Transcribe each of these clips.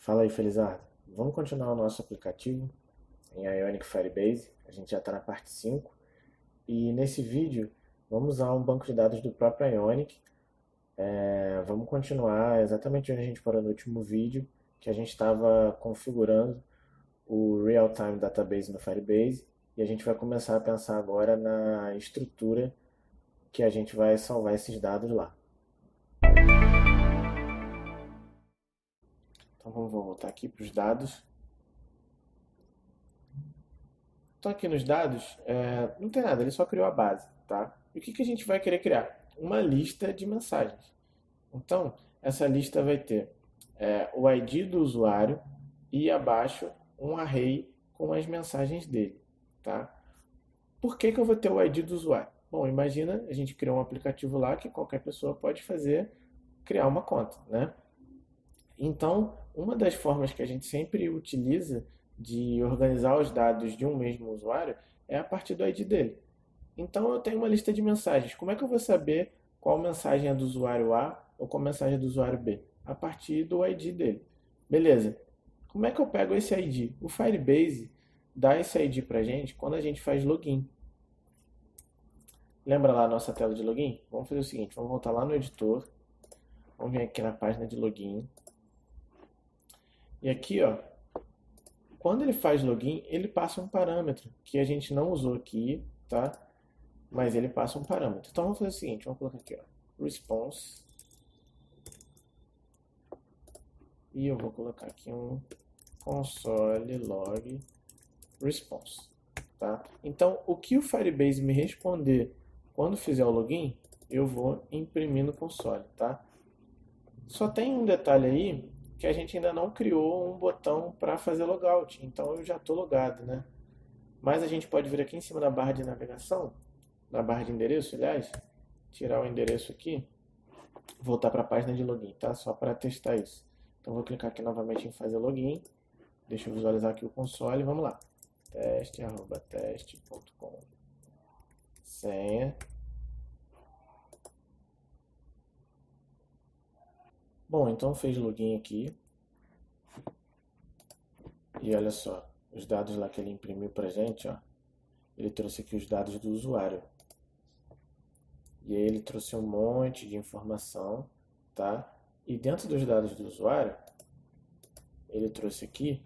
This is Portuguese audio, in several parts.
Fala aí, Felizardo. Vamos continuar o nosso aplicativo em Ionic Firebase. A gente já está na parte 5 e nesse vídeo vamos usar um banco de dados do próprio Ionic. Vamos continuar exatamente onde a gente parou no último vídeo, que a gente estava configurando o Real-Time Database no Firebase e a gente vai começar a pensar agora na estrutura que a gente vai salvar esses dados lá. Então vamos voltar aqui para os dados. Então aqui nos dados, não tem nada, ele só criou a base, tá? E o que a gente vai querer criar? Uma lista de mensagens. Então, essa lista vai ter o ID do usuário e abaixo um array com as mensagens dele, tá? Por que eu vou ter o ID do usuário? Bom, imagina, a gente criou um aplicativo lá que qualquer pessoa pode criar uma conta, né? Então, uma das formas que a gente sempre utiliza de organizar os dados de um mesmo usuário é a partir do ID dele. Então, eu tenho uma lista de mensagens. Como é que eu vou saber qual mensagem é do usuário A ou qual mensagem é do usuário B? A partir do ID dele. Beleza. Como é que eu pego esse ID? O Firebase dá esse ID para a gente quando a gente faz login. Lembra lá a nossa tela de login? Vamos fazer o seguinte, vamos voltar lá no editor. Vamos vir aqui na página de login. E aqui, ó, quando ele faz login, ele passa um parâmetro que a gente não usou aqui, tá? Mas ele passa um parâmetro. Então vamos fazer o seguinte, vamos colocar aqui, ó, response. E eu vou colocar aqui um console log response, tá? Então, o que o Firebase me responder quando fizer o login, eu vou imprimir no console, tá? Só tem um detalhe aí que a gente ainda não criou um botão para fazer logout, então eu já estou logado, né? Mas a gente pode vir aqui em cima da barra de navegação, na barra de endereço, aliás, tirar o endereço aqui, voltar para a página de login, tá? Só para testar isso. Então vou clicar aqui novamente em fazer login, deixa eu visualizar aqui o console, vamos lá. teste@teste.com, senha. Bom, então fez login aqui. E olha só, os dados lá que ele imprimiu pra gente, ó. Ele trouxe aqui os dados do usuário. E aí ele trouxe um monte de informação, tá? E dentro dos dados do usuário, ele trouxe aqui,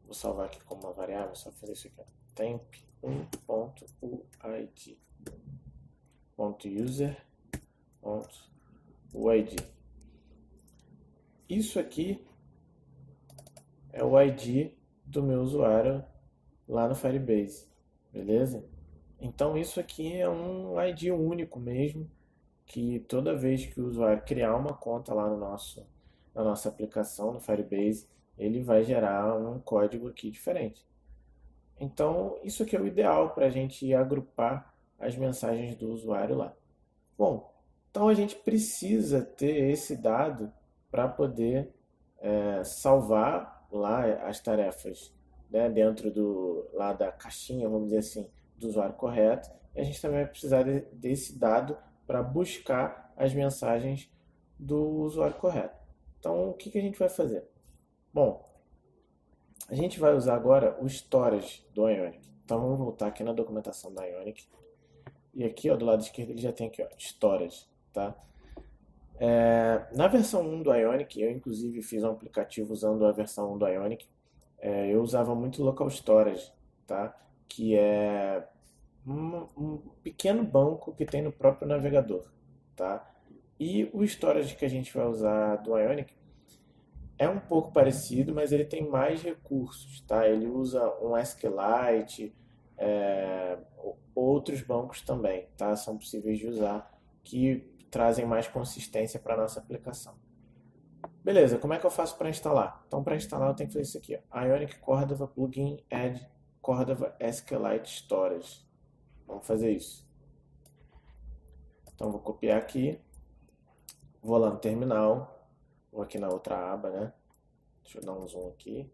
vou salvar aqui como uma variável, só fazer isso aqui, ó. temp1.uid.user.uid. Isso aqui é o ID do meu usuário lá no Firebase, beleza? Então isso aqui é um ID único mesmo, que toda vez que o usuário criar uma conta lá na nossa aplicação no Firebase, ele vai gerar um código aqui diferente. Então isso aqui é o ideal para a gente agrupar as mensagens do usuário lá. Bom, então a gente precisa ter esse dado para poder salvar lá as tarefas, né, dentro lá da caixinha, vamos dizer assim, do usuário correto. E a gente também vai precisar desse dado para buscar as mensagens do usuário correto. Então, o que a gente vai fazer? Bom, a gente vai usar agora o storage do Ionic. Então, vamos voltar aqui na documentação da Ionic. E aqui, ó, do lado esquerdo, ele já tem aqui, ó, storage, tá? Na versão 1 do Ionic, eu inclusive fiz um aplicativo usando a versão 1 do Ionic. Eu usava muito local storage, tá? Que é um pequeno banco que tem no próprio navegador, tá? E o storage que a gente vai usar do Ionic é um pouco parecido, mas ele tem mais recursos, tá? Ele usa um SQLite, outros bancos também, tá? São possíveis de usar, que trazem mais consistência para a nossa aplicação. Beleza, como é que eu faço para instalar? Então, para instalar, eu tenho que fazer isso aqui, ó. Ionic Cordova Plugin Add Cordova SQLite Storage. Vamos fazer isso. Então, vou copiar aqui, vou lá no terminal, vou aqui na outra aba, né? Deixa eu dar um zoom aqui.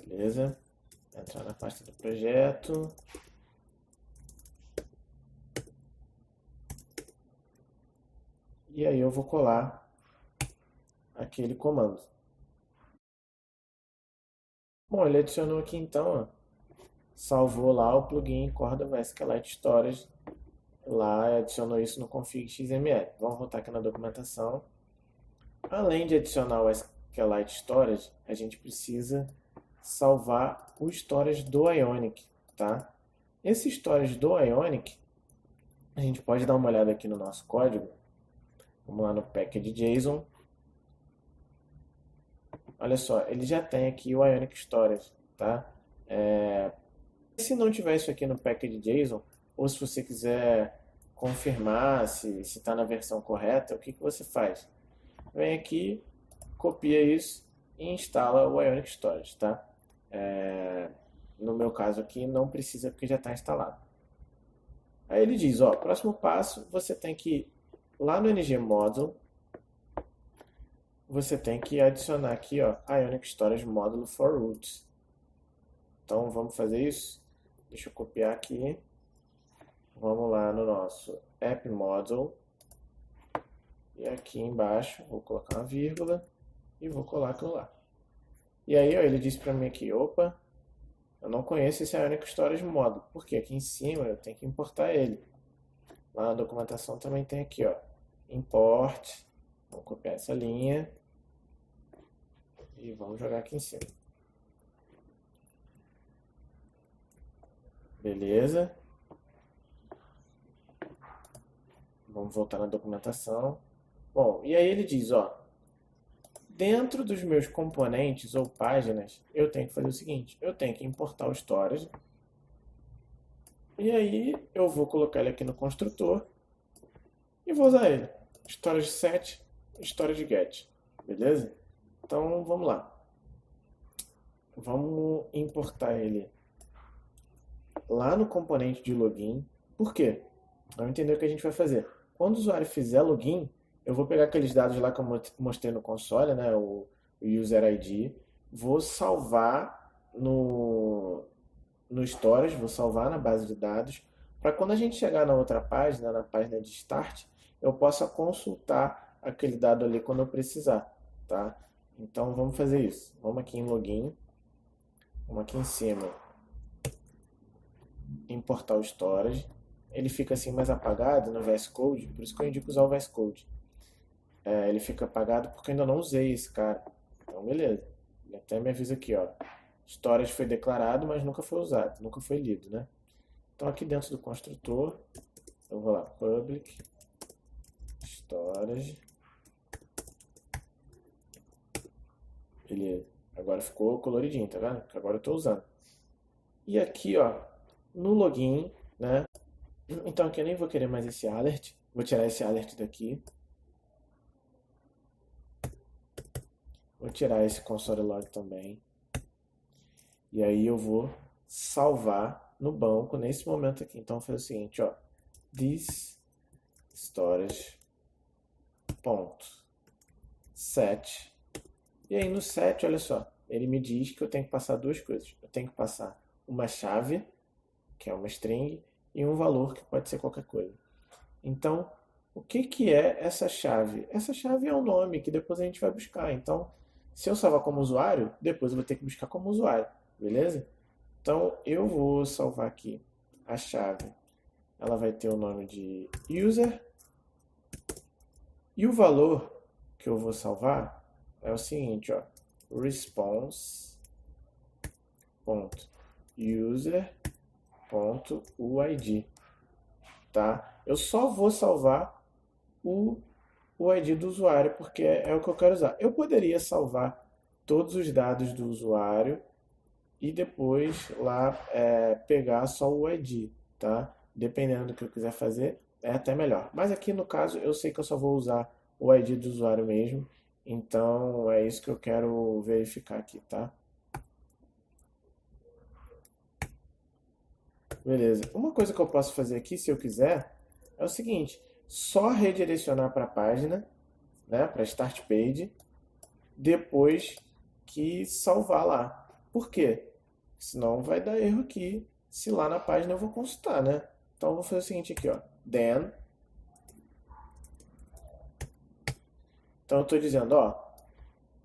Beleza. Entrar na pasta do projeto. e aí eu vou colar aquele comando. Bom, ele adicionou aqui então, ó, salvou lá o plugin Cordova SQLite Storage, lá adicionou isso no config XML. Vamos voltar aqui na documentação. Além de adicionar o SQLite Storage, a gente precisa salvar o storage do Ionic, tá? Esse storage do Ionic, a gente pode dar uma olhada aqui no nosso código. Vamos lá no package.json. Olha só, ele já tem aqui o Ionic Storage, tá? Se não tiver isso aqui no package.json, ou se você quiser confirmar se está na versão correta, o que você faz? Vem aqui, copia isso e instala o Ionic Storage, tá? No meu caso aqui não precisa porque já está instalado. Aí ele diz, ó, próximo passo, você tem que ir lá no ng-module, você tem que adicionar aqui, ó, Ionic Storage Módulo for Routes. Então vamos fazer isso? Deixa eu copiar aqui. Vamos lá no nosso app module. E aqui embaixo vou colocar uma vírgula e vou colar aquilo lá. E aí, ó, ele disse para mim aqui, opa, eu não conheço esse Ionic Storage Módulo, porque aqui em cima eu tenho que importar ele. Lá na documentação também tem aqui, ó, import. Vamos copiar essa linha e vamos jogar aqui em cima. Beleza. Vamos voltar na documentação. Bom, e aí ele diz, ó, dentro dos meus componentes ou páginas, eu tenho que fazer o seguinte, eu tenho que importar o storage. E aí eu vou colocar ele aqui no construtor e vou usar ele. Storage set, storage get. Beleza? Então vamos lá. Vamos importar ele lá no componente de login. Por quê? Vamos entender o que a gente vai fazer. Quando o usuário fizer login, eu vou pegar aqueles dados lá que eu mostrei no console, né, o user ID, vou salvar no storage, vou salvar na base de dados, para quando a gente chegar na outra página, na página de start, eu possa consultar aquele dado ali quando eu precisar, tá? Então vamos fazer isso. Vamos aqui em login, vamos aqui em cima, importar o storage. Ele fica assim mais apagado no VS Code, por isso que eu indico usar o VS Code. Ele fica apagado porque eu ainda não usei esse cara. Então beleza. Ele até me avisa aqui, ó. Storage foi declarado, mas nunca foi usado, nunca foi lido, né? Então aqui dentro do construtor, eu vou lá, public storage. Beleza. Agora ficou coloridinho, tá vendo? Que agora eu estou usando. E aqui, ó, no login, né? Então aqui eu nem vou querer mais esse alert. Vou tirar esse alert daqui. Vou tirar esse console log também. E aí eu vou salvar no banco nesse momento aqui. Então vou fazer o seguinte, ó. This storage ponto set. E aí no set, olha só, ele me diz que eu tenho que passar duas coisas. Eu tenho que passar uma chave, que é uma string, e um valor, que pode ser qualquer coisa. Então, o que é essa chave? Essa chave é um nome que depois a gente vai buscar. Então, se eu salvar como usuário, depois eu vou ter que buscar como usuário, beleza? Então, eu vou salvar aqui a chave. Ela vai ter o nome de user. E o valor que eu vou salvar é o seguinte, ó. response.user.uid, tá? Eu só vou salvar o ID do usuário, porque é o que eu quero usar. Eu poderia salvar todos os dados do usuário e depois lá pegar só o ID, tá? Dependendo do que eu quiser fazer, é até melhor. Mas aqui no caso, eu sei que eu só vou usar o ID do usuário mesmo, então é isso que eu quero verificar aqui, tá? Beleza. Uma coisa que eu posso fazer aqui, se eu quiser, é o seguinte, só redirecionar para a página, né, para Start Page, depois que salvar lá. Por quê? Senão vai dar erro aqui, se lá na página eu vou consultar, né? Então eu vou fazer o seguinte aqui, ó, then Então eu estou dizendo, ó,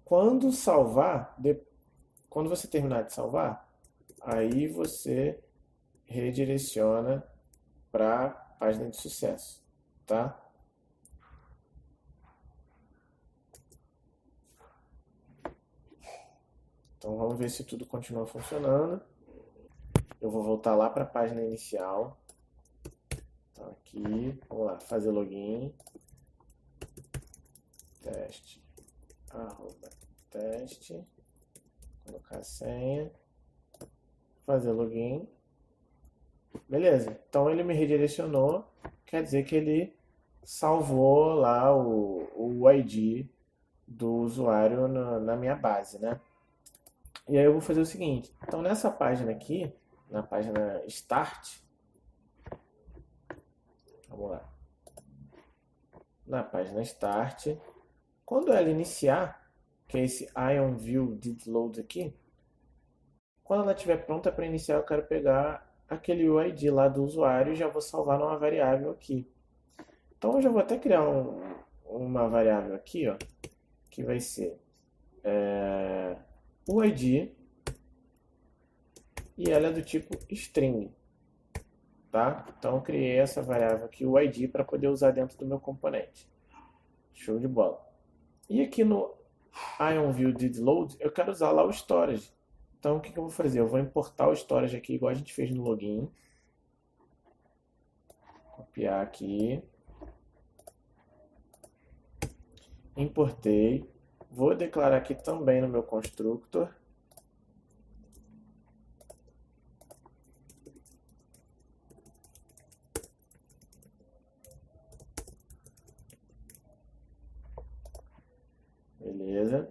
quando salvar, quando você terminar de salvar, aí você redireciona para a página de sucesso, tá? Então vamos ver se tudo continua funcionando. Eu vou voltar lá para a página inicial. Então aqui, vamos lá, fazer login. Teste, arroba, teste. Colocar a senha. Fazer login. Beleza, então ele me redirecionou, quer dizer que ele salvou lá o ID do usuário na minha base, né? E aí eu vou fazer o seguinte, então nessa página aqui, na página Start, vamos lá, na página Start, quando ela iniciar, que é esse Ion View Did Load aqui, quando ela estiver pronta para iniciar, eu quero pegar aquele UID lá do usuário e já vou salvar numa variável aqui. Então eu já vou até criar uma variável aqui, ó, que vai ser UID e ela é do tipo string, tá? Então eu criei essa variável aqui, UID, para poder usar dentro do meu componente. Show de bola. E aqui no IonViewDidLoad eu quero usar lá o storage. Então o que eu vou fazer? Eu vou importar o storage aqui, igual a gente fez no login. Copiar aqui. Importei. Vou declarar aqui também no meu constructor. Beleza.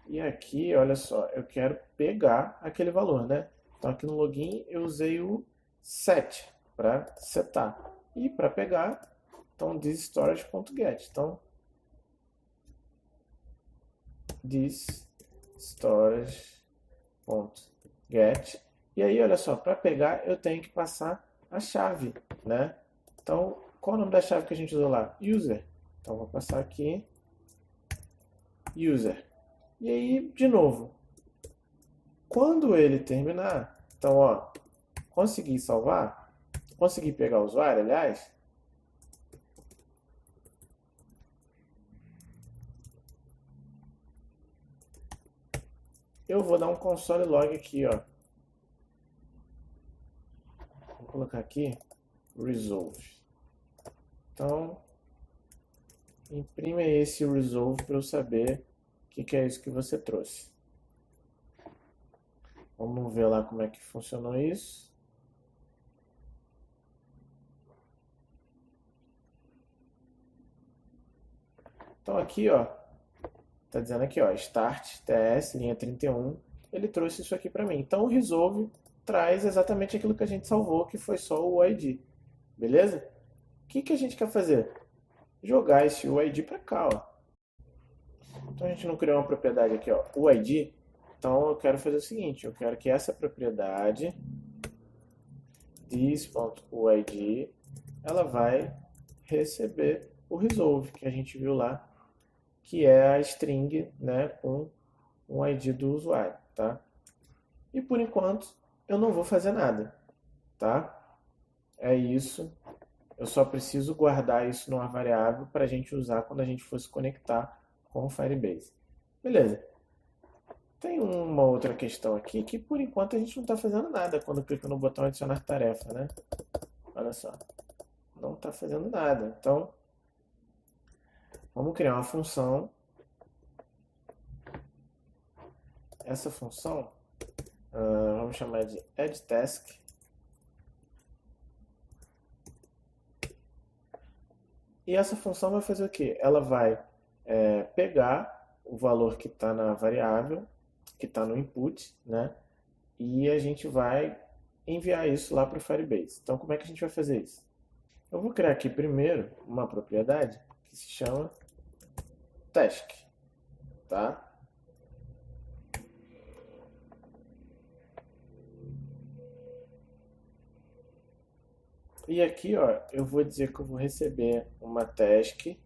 E aqui, olha só, eu quero pegar aquele valor, né? Então aqui no login eu usei o set para setar. E para pegar, então thisStorage.get. Então thisStorage.get. E aí, olha só, para pegar eu tenho que passar a chave, né? Então, qual é o nome da chave que a gente usou lá? User. Então vou passar aqui user. E aí, de novo, quando ele terminar, então, ó, consegui salvar, consegui pegar o usuário, aliás, eu vou dar um console log aqui, ó. Vou colocar aqui resolve. Então, imprime aí esse resolve para eu saber o que é isso que você trouxe. Vamos ver lá como é que funcionou isso. Então aqui, ó, tá dizendo aqui, ó, start ts, linha 31, ele trouxe isso aqui para mim. Então o resolve traz exatamente aquilo que a gente salvou, que foi só o UID. Beleza? O que a gente quer fazer? Jogar esse UID para cá, ó. Então a gente não criou uma propriedade aqui, ó, UID. Então eu quero fazer o seguinte, eu quero que essa propriedade this.uid ela vai receber o resolve que a gente viu lá, que é a string, né, com um ID do usuário, tá? E por enquanto eu não vou fazer nada, tá? É isso. Eu só preciso guardar isso numa variável para a gente usar quando a gente for se conectar com o Firebase. Beleza. Tem uma outra questão aqui que por enquanto a gente não está fazendo nada quando clica no botão adicionar tarefa, né? Olha só. Não está fazendo nada. Então, vamos criar uma função. Essa função, vamos chamar de addTask. E essa função vai fazer o quê? Ela vai pegar o valor que está na variável, que está no input, né? E a gente vai enviar isso lá para o Firebase. Então, como é que a gente vai fazer isso? Eu vou criar aqui primeiro uma propriedade que se chama task, tá? E aqui, ó, eu vou dizer que eu vou receber uma task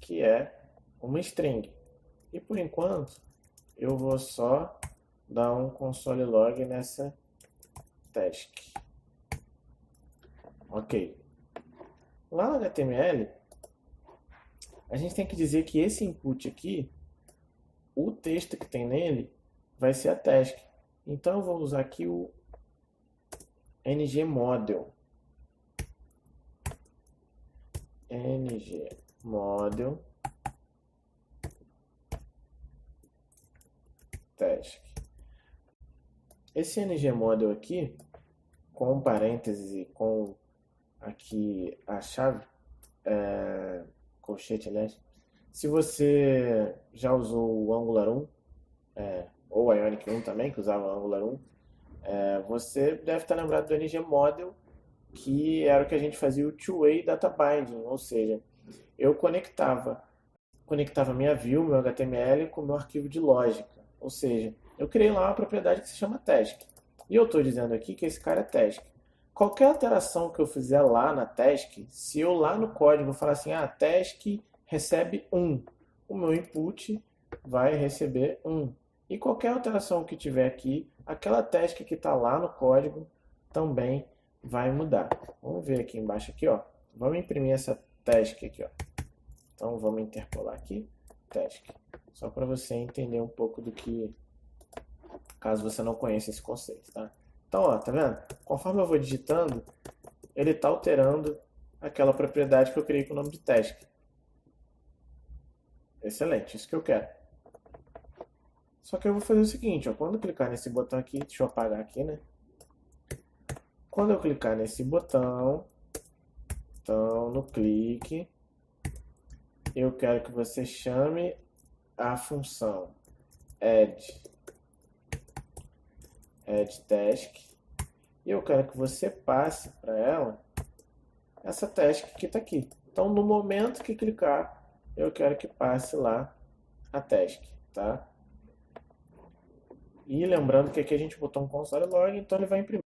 que é uma string. E por enquanto, eu vou só dar um console log nessa task. Ok. Lá no HTML, a gente tem que dizer que esse input aqui, o texto que tem nele, vai ser a task. Então eu vou usar aqui o ngModel. ngModel task. Esse ngModel aqui, com parênteses e com aqui a chave, colchete, aliás, se você já usou o Angular 1, ou o Ionic 1 também, que usava o Angular 1, você deve estar lembrado do ngModel, que era o que a gente fazia o two-way data binding, ou seja, eu conectava minha view, meu HTML com o meu arquivo de lógica, ou seja, eu criei lá uma propriedade que se chama task, e eu estou dizendo aqui que esse cara é task. Qualquer alteração que eu fizer lá na task, se eu lá no código falar assim, task recebe 1, o meu input vai receber 1. E qualquer alteração que tiver aqui, aquela task que está lá no código também vai mudar. Vamos ver aqui embaixo aqui, ó. Vamos imprimir essa task aqui, ó. Então vamos interpolar aqui, task. Só para você entender um pouco do que, caso você não conheça esse conceito, tá? Então, ó, tá vendo? Conforme eu vou digitando, ele está alterando aquela propriedade que eu criei com o nome de task. Excelente, isso que eu quero. Só que eu vou fazer o seguinte, ó, quando eu clicar nesse botão aqui, deixa eu apagar aqui, né? Quando eu clicar nesse botão, então no clique, eu quero que você chame a função add task, e eu quero que você passe para ela essa task que está aqui. Então, no momento que clicar, eu quero que passe lá a task, tá? E lembrando que aqui a gente botou um console log, então ele vai imprimir.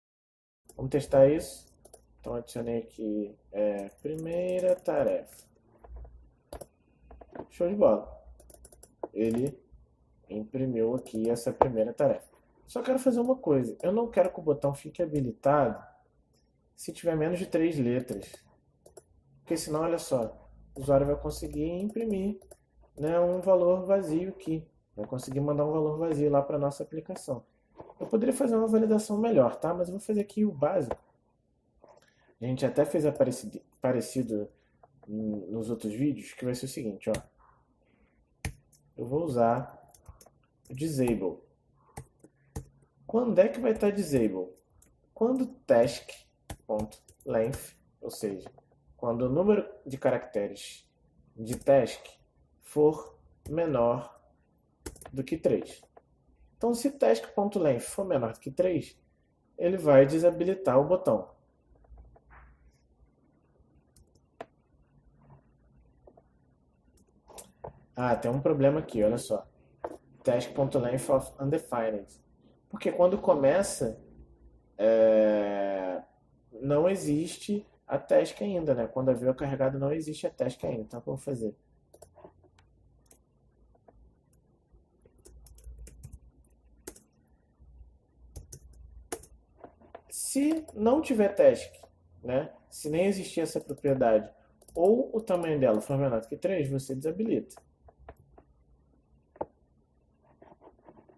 Vamos testar isso. Então, adicionei aqui primeira tarefa. Show de bola. Ele imprimiu aqui essa primeira tarefa. Só quero fazer uma coisa. Eu não quero que o botão fique habilitado se tiver menos de 3 letras. Porque senão, olha só, o usuário vai conseguir imprimir, né, um valor vazio aqui. Vai conseguir mandar um valor vazio lá para a nossa aplicação. Eu poderia fazer uma validação melhor, tá? Mas eu vou fazer aqui o básico. A gente até fez parecido nos outros vídeos, que vai ser o seguinte, ó. Eu vou usar o disable. Quando é que vai estar disable? Quando task.length, ou seja, quando o número de caracteres de task for menor do que 3. Então, se task.length for menor do que 3, ele vai desabilitar o botão. Tem um problema aqui, olha só. Task.length of undefined. Porque quando começa, não existe a task ainda, né? Quando a view é carregada, não existe a task ainda. Então, o que eu vou fazer? Se não tiver task, né? Se nem existir essa propriedade, ou o tamanho dela for menor do que 3, você desabilita.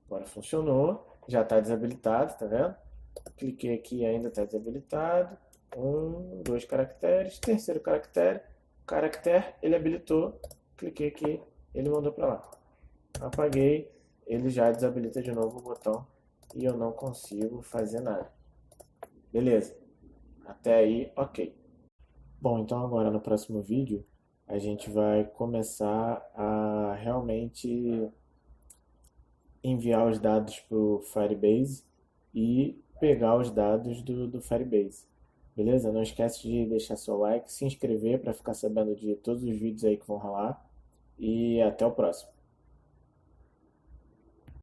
Agora funcionou, já está desabilitado, tá vendo? Cliquei aqui, ainda está desabilitado. 1, 2 caracteres, terceiro caractere, ele habilitou, cliquei aqui, ele mandou para lá. Apaguei, ele já desabilita de novo o botão e eu não consigo fazer nada. Beleza, até aí, ok. Bom, então agora no próximo vídeo a gente vai começar a realmente enviar os dados para o Firebase e pegar os dados do Firebase. Beleza? Não esquece de deixar seu like, se inscrever para ficar sabendo de todos os vídeos aí que vão rolar e até o próximo.